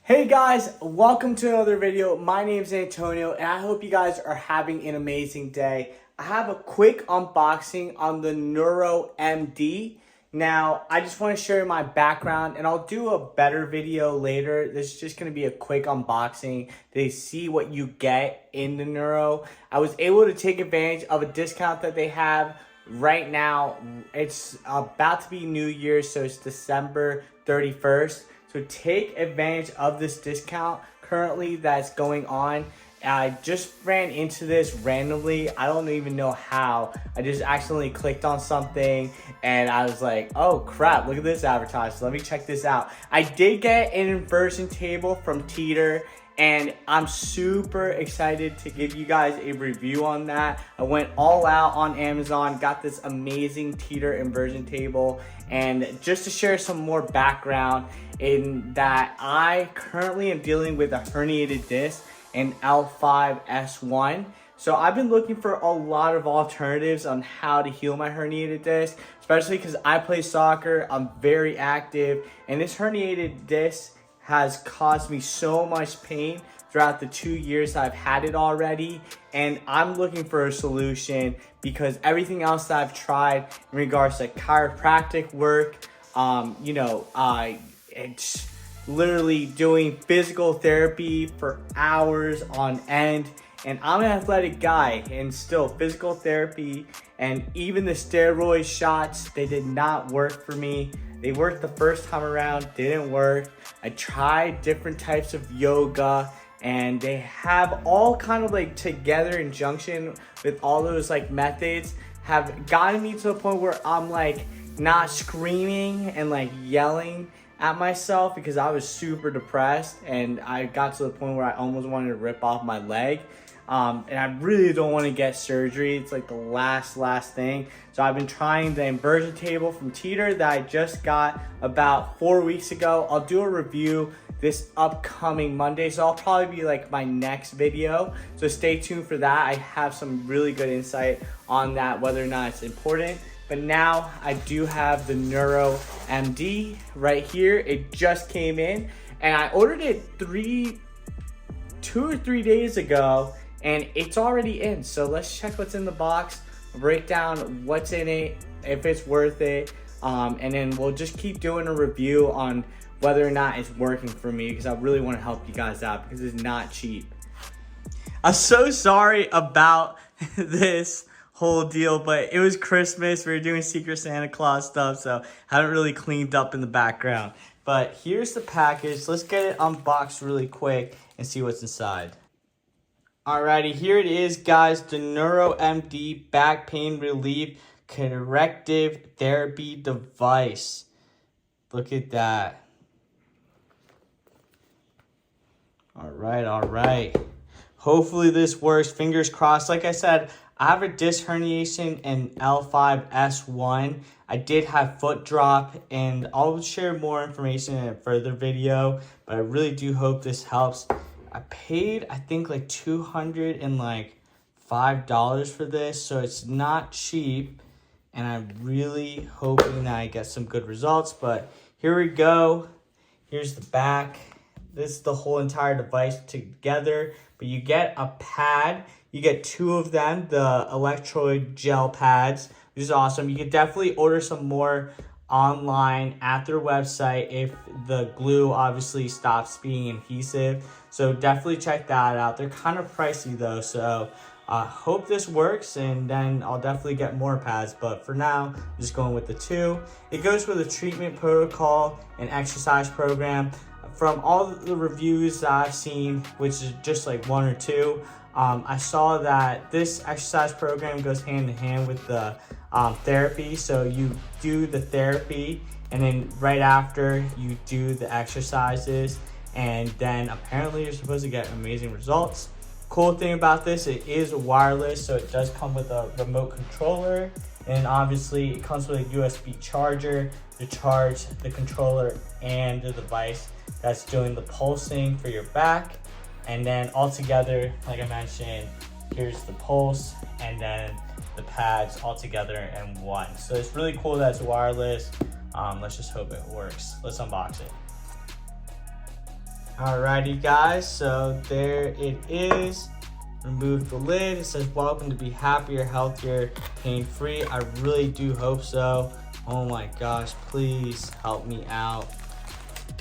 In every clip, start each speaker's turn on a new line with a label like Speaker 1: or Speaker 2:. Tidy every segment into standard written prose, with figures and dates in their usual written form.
Speaker 1: Hey guys, welcome to another video. My name is Antonio and I hope you guys are having an amazing day. I have a quick unboxing on the NeuroMD. Now, I just want to share my background and I'll do a better video later. This is just going to be a quick unboxing to see what you get in the Neuro. I was able to take advantage of a discount that they have right now. It's about to be New Year's, so it's December 31st. So take advantage of this discount currently that's going on. I just ran into this randomly. I don't even know how. I just accidentally clicked on something and I was like, oh crap, look at this advertisement. Let me check this out. I did get an inversion table from Teeter and I'm super excited to give you guys a review on that. I went all out on Amazon, got this amazing Teeter inversion table, and just to share some more background in that, I currently am dealing with a herniated disc in L5-S1. So I've been looking for a lot of alternatives on how to heal my herniated disc, especially because I play soccer, I'm very active, and this herniated disc has caused me so much pain throughout the 2 years I've had it already, and I'm looking for a solution because everything else that I've tried in regards to chiropractic work, it's literally doing physical therapy for hours on end, and I'm an athletic guy, and still physical therapy and even the steroid shots, they did not work for me. They worked the first time around, didn't work. I tried different types of yoga and they have all kind of like together in junction with all those like methods have gotten me to a point where I'm like not screaming and like yelling at myself because I was super depressed and I got to the point where I almost wanted to rip off my leg. And I really don't want to get surgery. It's like the last thing. So I've been trying the inversion table from Teeter that I just got about 4 weeks ago. I'll do a review this upcoming Monday, so I'll probably be like my next video. So stay tuned for that. I have some really good insight on that, whether or not it's important. But now I do have the NeuroMD right here. It just came in and I ordered it 2 or 3 days ago. And it's already in, so let's check what's in the box, break down what's in it, if it's worth it, and then we'll just keep doing a review on whether or not it's working for me because I really want to help you guys out because it's not cheap. I'm so sorry about this whole deal, but it was Christmas, we were doing Secret Santa Claus stuff, so I haven't really cleaned up in the background. But here's the package. Let's get it unboxed really quick and see what's inside. Alrighty, here it is, guys. The NeuroMD back pain relief corrective therapy device. Look at that. Alright. Hopefully this works. Fingers crossed. Like I said, I have a disc herniation in L5-S1. I did have foot drop, and I'll share more information in a further video, but I really do hope this helps. I paid, I think, like $205 for this, so it's not cheap, and I'm really hoping that I get some good results. But here we go. Here's the back. This is the whole entire device together, but you get a pad. You get 2 of them, the electrode gel pads, which is awesome. You could definitely order some more online at their website if the glue obviously stops being adhesive, so definitely check that out. They're kind of pricey though, so hope this works, and then I'll definitely get more pads, but for now I'm just going with the 2. It goes with a treatment protocol and exercise program. From all the reviews that I've seen, which is just like 1 or 2, I saw that this exercise program goes hand in hand with the therapy. So you do the therapy and then right after you do the exercises, and then apparently you're supposed to get amazing results. Cool thing about this, it is wireless, so it does come with a remote controller, and obviously it comes with a USB charger to charge the controller and the device that's doing the pulsing for your back. And then all together, like I mentioned, here's the pulse and then the pads all together in one. So it's really cool that it's wireless. Let's just hope it works. Let's unbox it. Alrighty guys, so there it is. Remove the lid. It says welcome to be happier, healthier, pain-free. I really do hope so. Oh my gosh, please help me out.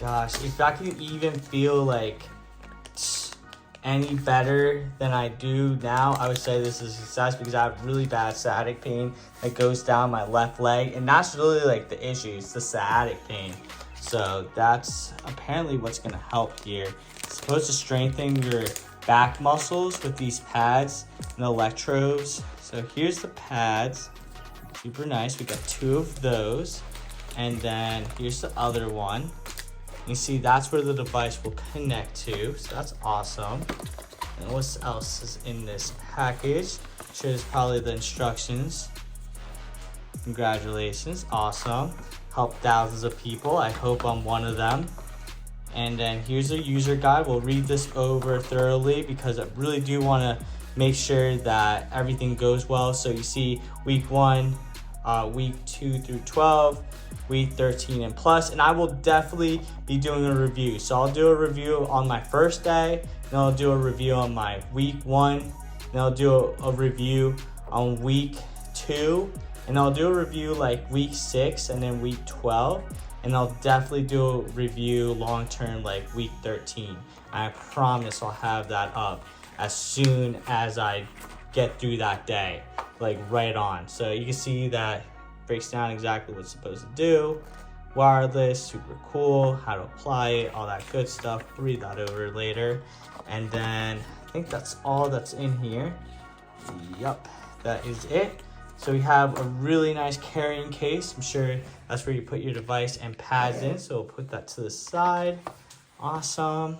Speaker 1: Gosh, if I can even feel like any better than I do now, I would say this is a success, because I have really bad sciatic pain that goes down my left leg, and that's really like the issue. It's the sciatic pain. So that's apparently what's gonna help here. It's supposed to strengthen your back muscles with these pads and electrodes. So here's the pads, super nice. We got 2 of those, and then here's the other one. You see, that's where the device will connect to, so that's awesome. And what else is in this package? I'm sure there's probably the instructions. Congratulations, awesome. Helped thousands of people. I hope I'm one of them. And then here's a user guide. We'll read this over thoroughly because I really do want to make sure that everything goes well. So you see week 1, week 2 through 12, week 13 and plus, and I will definitely be doing a review. So I'll do a review on my first day, then I'll do a review on my week 1, then I'll do a review on week 2, and I'll do a review like week 6 and then week 12, and I'll definitely do a review long term like week 13. I promise I'll have that up as soon as I get through that day, like right on. So you can see that breaks down exactly what it's supposed to do. Wireless, super cool, how to apply it, all that good stuff. Read that over later. And then I think that's all that's in here. Yup, that is it. So we have a really nice carrying case. I'm sure that's where you put your device and pads in. So we'll put that to the side. Awesome.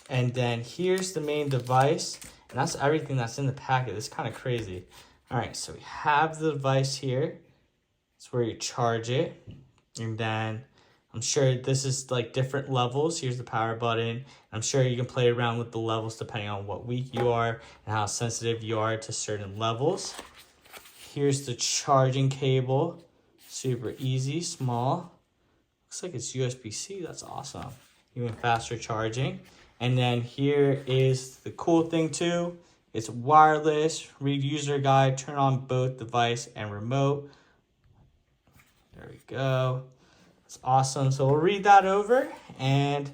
Speaker 1: And then here's the main device. And that's everything that's in the packet. It's kind of crazy. All right, so we have the device here. It's where you charge it. And then I'm sure this is like different levels. Here's the power button. I'm sure you can play around with the levels depending on what week you are and how sensitive you are to certain levels. Here's the charging cable. Super easy, small. Looks like it's USB-C, that's awesome. Even faster charging. And then here is the cool thing too. It's wireless, read user guide, turn on both device and remote. There we go. It's awesome. So we'll read that over, and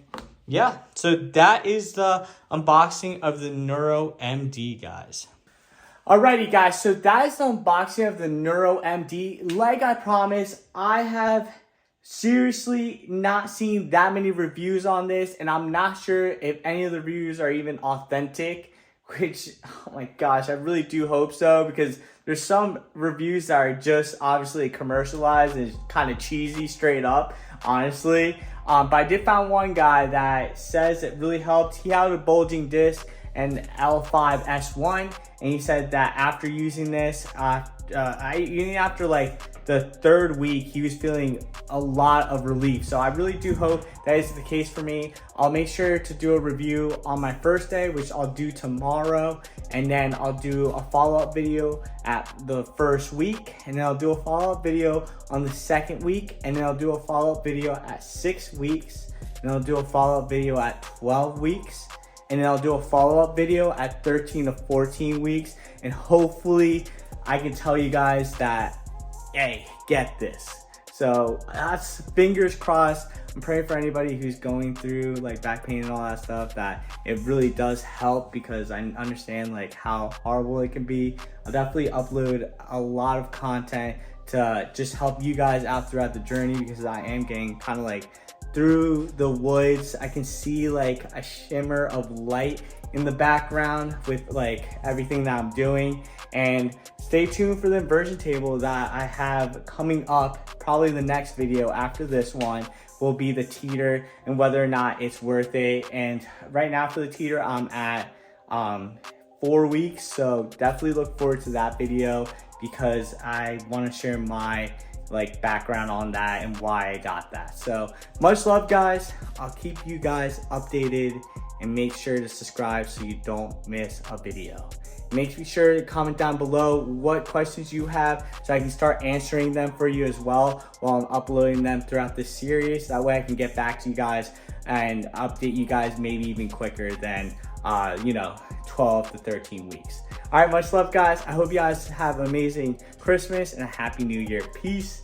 Speaker 1: yeah, so that is the unboxing of the NeuroMD, guys. Alrighty guys, so that is the unboxing of the NeuroMD. Like I promised, I have seriously not seen that many reviews on this, and I'm not sure if any of the reviews are even authentic, which, oh my gosh, I really do hope so, because there's some reviews that are just obviously commercialized and kind of cheesy straight up, honestly. But I did find one guy that says it really helped. He had a bulging disc and L5S1, and he said that after using this, even after like the 3rd week, he was feeling a lot of relief. So I really do hope that is the case for me. I'll make sure to do a review on my first day, which I'll do tomorrow, and then I'll do a follow-up video at the 1st week, and then I'll do a follow-up video on the 2nd week, and then I'll do a follow-up video at 6 weeks, and I'll do a follow-up video at 12 weeks, and then I'll do a follow-up video at 13 to 14 weeks, and hopefully I can tell you guys that, hey, get this. So that's fingers crossed. I'm praying for anybody who's going through like back pain and all that stuff, that it really does help, because I understand like how horrible it can be. I'll definitely upload a lot of content to just help you guys out throughout the journey, because I am getting kind of like through the woods. I can see like a shimmer of light in the background with like everything that I'm doing. And stay tuned for the inversion table that I have coming up. Probably the next video after this one will be the teeter and whether or not it's worth it. And right now for the teeter, I'm at 4 weeks. So definitely look forward to that video, because I want to share my like background on that and why I got that. So much love, guys. I'll keep you guys updated, and make sure to subscribe so you don't miss a video. Make sure to comment down below what questions you have so I can start answering them for you as well while I'm uploading them throughout this series. That way I can get back to you guys and update you guys maybe even quicker than 12 to 13 weeks. All right, much love, guys. I hope you guys have an amazing Christmas and a happy new year. Peace.